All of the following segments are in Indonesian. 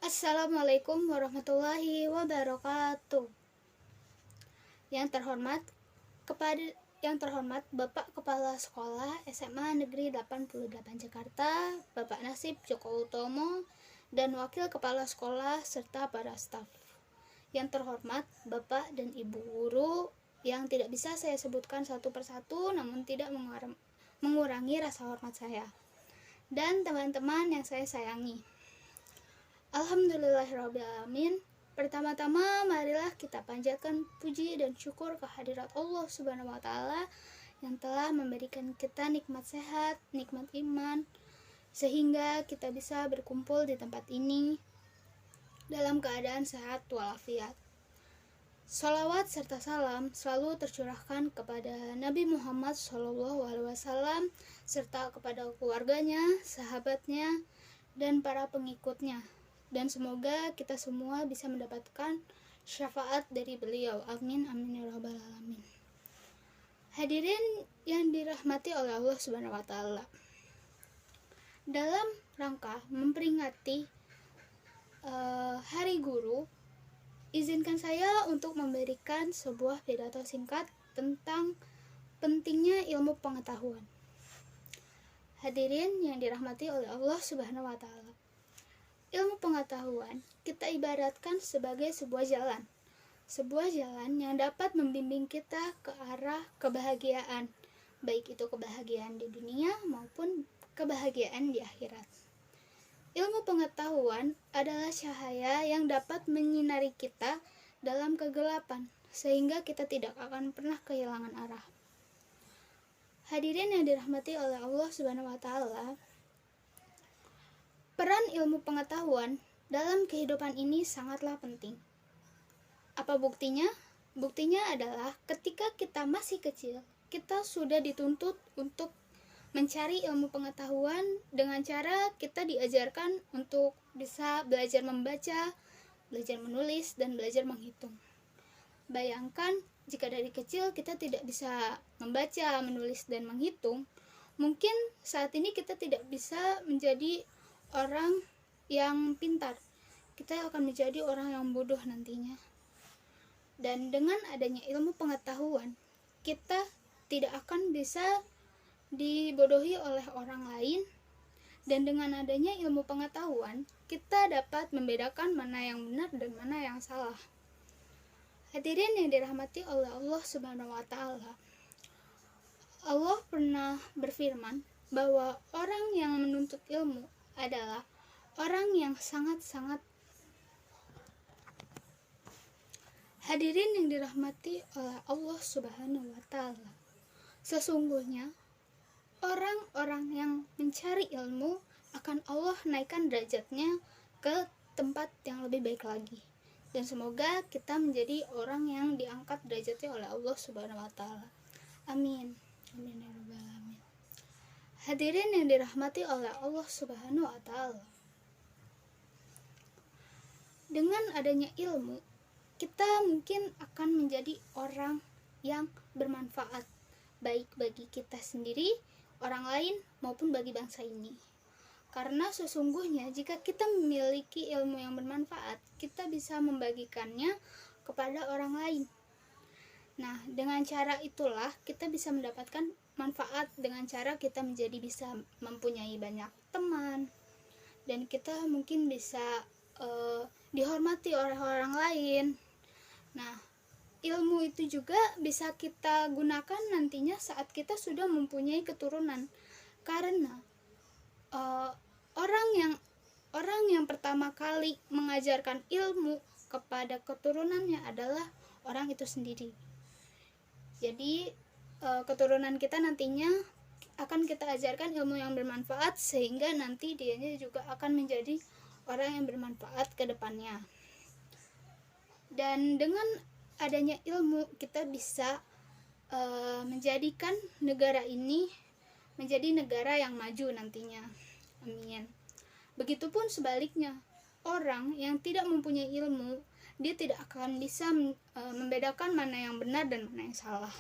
Assalamualaikum warahmatullahi wabarakatuh. Yang terhormat yang terhormat Bapak Kepala Sekolah SMA Negeri 88 Jakarta, Bapak Nasib Joko Utomo, dan Wakil Kepala Sekolah serta para staf. Yang terhormat Bapak dan Ibu guru yang tidak bisa saya sebutkan satu persatu namun tidak mengurangi rasa hormat saya. Dan teman-teman yang saya sayangi. Alhamdulillahirrahmanirrahim. Pertama-tama marilah kita panjatkan puji dan syukur kehadirat Allah Subhanahu wa Ta'ala yang telah memberikan kita nikmat sehat, nikmat iman, sehingga kita bisa berkumpul di tempat ini dalam keadaan sehat walafiat. Sholawat serta salam selalu tercurahkan kepada Nabi Muhammad SAW serta kepada keluarganya, sahabatnya, dan para pengikutnya. Dan semoga kita semua bisa mendapatkan syafaat dari beliau. Amin amin ya rabbal alamin. Hadirin yang dirahmati oleh Allah Subhanahu wa Ta'ala, dalam rangka memperingati Hari Guru, izinkan saya untuk memberikan sebuah pidato singkat tentang pentingnya ilmu pengetahuan. Hadirin yang dirahmati oleh Allah Subhanahu wa Ta'ala, ilmu pengetahuan kita ibaratkan sebagai sebuah jalan yang dapat membimbing kita ke arah kebahagiaan, baik itu kebahagiaan di dunia maupun kebahagiaan di akhirat. Ilmu pengetahuan adalah cahaya yang dapat menyinari kita dalam kegelapan, sehingga kita tidak akan pernah kehilangan arah. Hadirin yang dirahmati oleh Allah Subhanahu wa Ta'ala, peran ilmu pengetahuan dalam kehidupan ini sangatlah penting. Apa buktinya? Buktinya adalah ketika kita masih kecil, kita sudah dituntut untuk mencari ilmu pengetahuan dengan cara kita diajarkan untuk bisa belajar membaca, belajar menulis, dan belajar menghitung. Bayangkan jika dari kecil kita tidak bisa membaca, menulis, dan menghitung, mungkin saat ini kita tidak bisa menjadi orang yang pintar. Kita akan menjadi orang yang bodoh nantinya. Dan dengan adanya ilmu pengetahuan, kita tidak akan bisa dibodohi oleh orang lain, dan dengan adanya ilmu pengetahuan kita dapat membedakan mana yang benar dan mana yang salah. Hadirin yang dirahmati oleh Allah Subhanahu wa Ta'ala, Allah pernah berfirman bahwa orang yang menuntut ilmu adalah orang yang sangat-sangat. Hadirin yang dirahmati oleh Allah Subhanahu wa Ta'ala, sesungguhnya orang-orang yang mencari ilmu akan Allah naikkan derajatnya ke tempat yang lebih baik lagi. Dan semoga kita menjadi orang yang diangkat derajatnya oleh Allah Subhanahu wa Ta'ala. Amin. Amin ya rabbal alamin. Hadirin yang dirahmati oleh Allah Subhanahu wa Ta'ala, dengan adanya ilmu, kita mungkin akan menjadi orang yang bermanfaat, baik bagi kita sendiri, orang lain, maupun bagi bangsa ini. Karena sesungguhnya jika kita memiliki ilmu yang bermanfaat, kita bisa membagikannya kepada orang lain. Nah, dengan cara itulah kita bisa mendapatkan manfaat, dengan cara kita menjadi bisa mempunyai banyak teman, dan kita mungkin bisa dihormati oleh orang lain. Nah, ilmu itu juga bisa kita gunakan nantinya saat kita sudah mempunyai keturunan, karena orang yang pertama kali mengajarkan ilmu kepada keturunannya adalah orang itu sendiri. Jadi keturunan kita nantinya akan kita ajarkan ilmu yang bermanfaat, sehingga nanti dianya juga akan menjadi orang yang bermanfaat ke depannya. Dan dengan adanya ilmu kita bisa menjadikan negara ini menjadi negara yang maju nantinya. Amin. Begitupun sebaliknya, orang yang tidak mempunyai ilmu, dia tidak akan bisa membedakan mana yang benar dan mana yang salah.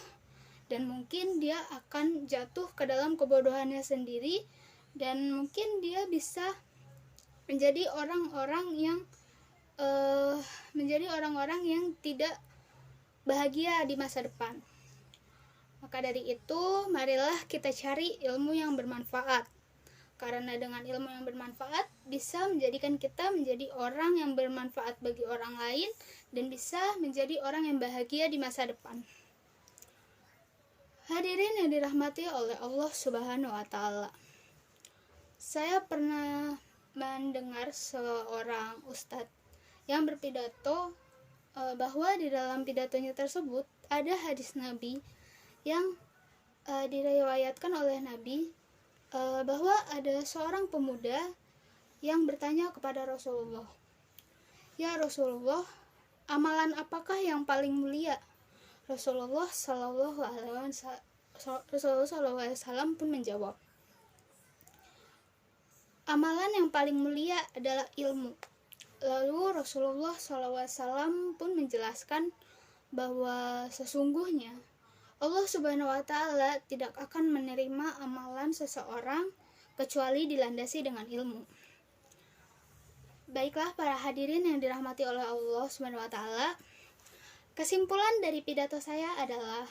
Dan mungkin dia akan jatuh ke dalam kebodohannya sendiri, dan mungkin dia bisa menjadi orang-orang yang tidak bahagia di masa depan. Maka dari itu, marilah kita cari ilmu yang bermanfaat. Karena dengan ilmu yang bermanfaat bisa menjadikan kita menjadi orang yang bermanfaat bagi orang lain dan bisa menjadi orang yang bahagia di masa depan. Hadirin yang dirahmati oleh Allah Subhanahu wa taala. Saya pernah mendengar seorang ustadz yang berpidato bahwa di dalam pidatonya tersebut ada hadis Nabi yang diriwayatkan oleh Nabi bahwa ada seorang pemuda yang bertanya kepada Rasulullah, "Ya Rasulullah, amalan apakah yang paling mulia?" Rasulullah Shallallahu Alaihi Wasallam pun menjawab, "Amalan yang paling mulia adalah ilmu." Lalu Rasulullah SAW pun menjelaskan bahwa sesungguhnya Allah Subhanahu wa taala tidak akan menerima amalan seseorang kecuali dilandasi dengan ilmu. Baiklah para hadirin yang dirahmati oleh Allah Subhanahu wa taala, kesimpulan dari pidato saya adalah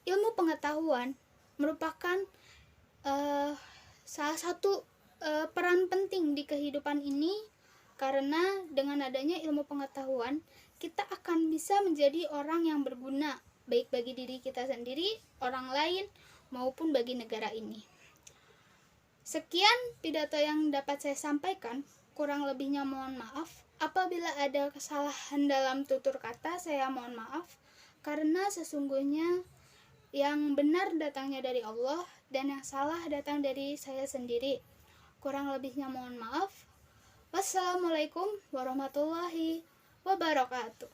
ilmu pengetahuan merupakan salah satu peran penting di kehidupan ini, karena dengan adanya ilmu pengetahuan kita akan bisa menjadi orang yang berguna baik bagi diri kita sendiri, orang lain, maupun bagi negara ini. Sekian pidato yang dapat saya sampaikan, kurang lebihnya mohon maaf. Apabila ada kesalahan dalam tutur kata, saya mohon maaf, karena sesungguhnya yang benar datangnya dari Allah dan yang salah datang dari saya sendiri. Kurang lebihnya mohon maaf. Wassalamualaikum warahmatullahi wabarakatuh.